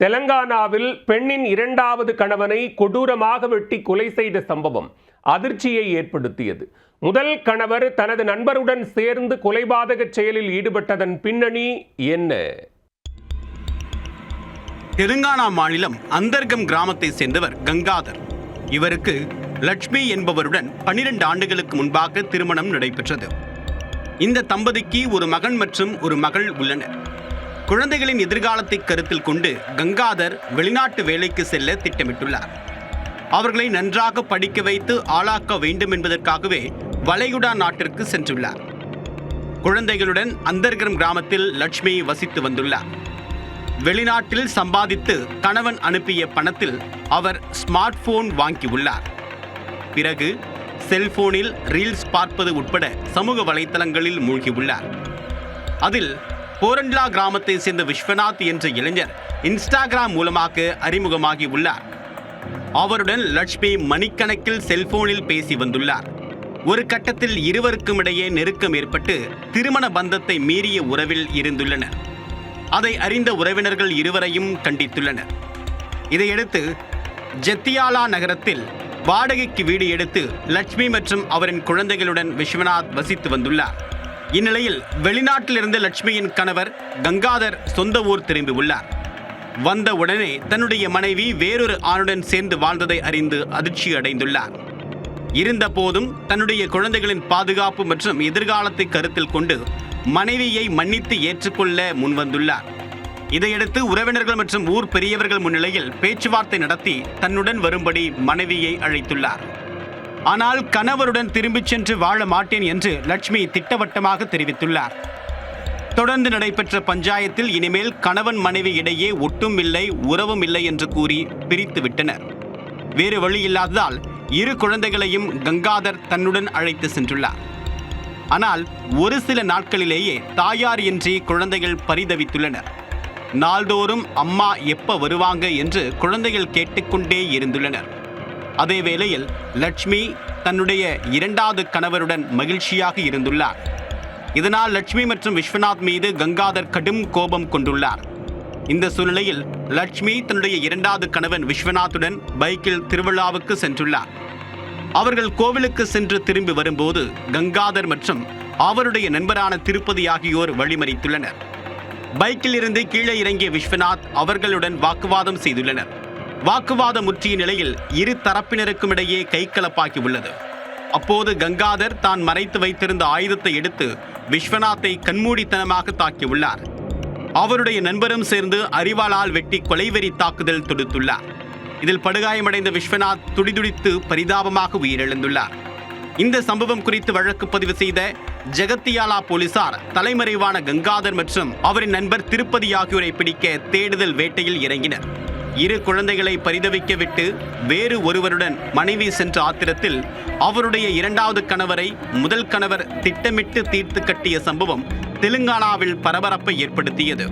தெலங்கானாவில் பெண்ணின் இரண்டாவது கணவனை கொடூரமாக வெட்டி கொலை செய்த சம்பவம் அதிர்ச்சியை ஏற்படுத்தியது. முதல் கணவர் தனது நண்பருடன் சேர்ந்து கொலைபாதக செயலில் ஈடுபட்டதன் பின்னணி என்ன? தெலுங்கானா மாநிலம் அந்தர்கம் கிராமத்தை சேர்ந்தவர் கங்காதர். இவருக்கு லட்சுமி என்பவருடன் 12 ஆண்டுகளுக்கு முன்பாக திருமணம் நடைபெற்றது. இந்த தம்பதிக்கு ஒரு மகன் மற்றும் ஒரு மகள் உள்ளனர். குழந்தைகளின் எதிர்காலத்தை கருத்தில் கொண்டு கங்காதர் வெளிநாட்டு வேலைக்கு செல்ல திட்டமிட்டுள்ளார். அவர்களை நன்றாக படிக்க வைத்து ஆளாக்க வேண்டும் என்பதற்காகவே வளைகுடா நாட்டிற்கு சென்றுள்ளார். குழந்தைகளுடன் அந்தர்கம் கிராமத்தில் லட்சுமி வசித்து வந்துள்ளார். வெளிநாட்டில் சம்பாதித்து கணவன் அனுப்பிய பணத்தில் அவர் ஸ்மார்ட் போன் வாங்கியுள்ளார். பிறகு செல்போனில் ரீல்ஸ் பார்ப்பது உட்பட சமூக வலைத்தளங்களில் மூழ்கியுள்ளார். அதில் போரண்ட்லா கிராமத்தை சேர்ந்த விஸ்வநாத் என்ற இளைஞர் இன்ஸ்டாகிராம் மூலமாக அறிமுகமாகி உள்ளார். அவருடன் லட்சுமி மணிக்கணக்கில் செல்போனில் பேசி வந்துள்ளார். ஒரு கட்டத்தில் இருவருக்கும் இடையே நெருக்கம் ஏற்பட்டு திருமண பந்தத்தை மீறிய உறவில் இருந்துள்ளனர். அதை அறிந்த உறவினர்கள் இருவரையும் கண்டித்துள்ளனர். இதையடுத்து ஜெத்தியாலா நகரத்தில் வாடகைக்கு வீடு எடுத்து லட்சுமி மற்றும் அவரின் குழந்தைகளுடன் விஸ்வநாத் வசித்து வந்துள்ளார். இந்நிலையில் வெளிநாட்டிலிருந்து லட்சுமியின் கணவர் கங்காதர் சொந்த ஊர் திரும்பியுள்ளார். வந்த உடனே தன்னுடைய மனைவி வேறொரு ஆணுடன் சேர்ந்து வாழ்ந்ததை அறிந்து அதிர்ச்சி அடைந்துள்ளார். இருந்த போதும் தன்னுடைய குழந்தைகளின் பாதுகாப்பு மற்றும் எதிர்காலத்தை கருத்தில் கொண்டு மனைவியை மன்னித்து ஏற்றுக்கொள்ள முன்வந்துள்ளார். இதையடுத்து உறவினர்கள் மற்றும் ஊர் பெரியவர்கள் முன்னிலையில் பேச்சுவார்த்தை நடத்தி தன்னுடன் வரும்படி மனைவியை அழைத்துள்ளார். ஆனால் கணவருடன் திரும்பிச் சென்று வாழ மாட்டேன் என்று லட்சுமி திட்டவட்டமாக தெரிவித்துள்ளார். தொடர்ந்து நடைபெற்ற பஞ்சாயத்தில் இனிமேல் கணவன் மனைவி இடையே ஒட்டும் இல்லை, உறவும் இல்லை என்று கூறி பிரித்து விட்டனர். வேறு வழி இல்லாததால் இரு குழந்தைகளையும் கங்காதர் தன்னுடன் அழைத்து சென்றுள்ளார். ஆனால் ஒரு சில நாட்களிலேயே தாயார் இன்றி குழந்தைகள் பரிதவித்துள்ளனர். நாள்தோறும் அம்மா எப்ப வருவாங்க என்று குழந்தைகள் கேட்டுக்கொண்டே இருந்துள்ளனர். அதே வேளையில் லட்சுமி தன்னுடைய இரண்டாவது கணவருடன் மகிழ்ச்சியாக இருந்துள்ளார். இதனால் லட்சுமி மற்றும் விஸ்வநாத் மீது கங்காதர் கடும் கோபம் கொண்டுள்ளார். இந்த சூழ்நிலையில் லட்சுமி தன்னுடைய இரண்டாவது கணவன் விஸ்வநாத்துடன் பைக்கில் திருவிழாவுக்கு சென்றுள்ளார். அவர்கள் கோவிலுக்கு சென்று திரும்பி வரும்போது கங்காதர் மற்றும் அவருடைய நண்பரான திருப்பதி ஆகியோர் வழிமறித்துள்ளனர். பைக்கில் இருந்து கீழே இறங்கிய விஸ்வநாத் அவர்களுடன் வாக்குவாதம் செய்துள்ளனர். வாக்குவாதம் முற்றிய நிலையில் இரு தரப்பினருக்கும் இடையே கைகலப்பாகி உள்ளது. அப்போது கங்காதர் தான் மறைத்து வைத்திருந்த ஆயுதத்தை எடுத்து விஸ்வநாத்தை கண்மூடித்தனமாக தாக்கியுள்ளார். அவருடைய நண்பரும் சேர்ந்து அரிவாளால் வெட்டி கொலைவெறி தாக்குதல் தொடுத்துள்ளார். இதில் படுகாயமடைந்த விஸ்வநாத் துடிதுடித்து பரிதாபமாக உயிரிழந்துள்ளார். இந்த சம்பவம் குறித்து வழக்கு பதிவு செய்த ஜெகத்தியாலா போலீசார் தலைமறைவான கங்காதர் மற்றும் அவரின் நண்பர் திருப்பதி ஆகியோரை பிடிக்க தேடுதல் வேட்டையில் இறங்கினர். இரு குழந்தைகளை பரிதவிக்க விட்டு வேறு ஒருவருடன் மனைவி சென்ற ஆத்திரத்தில் அவருடைய இரண்டாவது கணவரை முதல் கணவர் திட்டமிட்டு தீர்த்து கட்டிய சம்பவம் தெலுங்கானாவில் பரபரப்பை ஏற்படுத்தியது.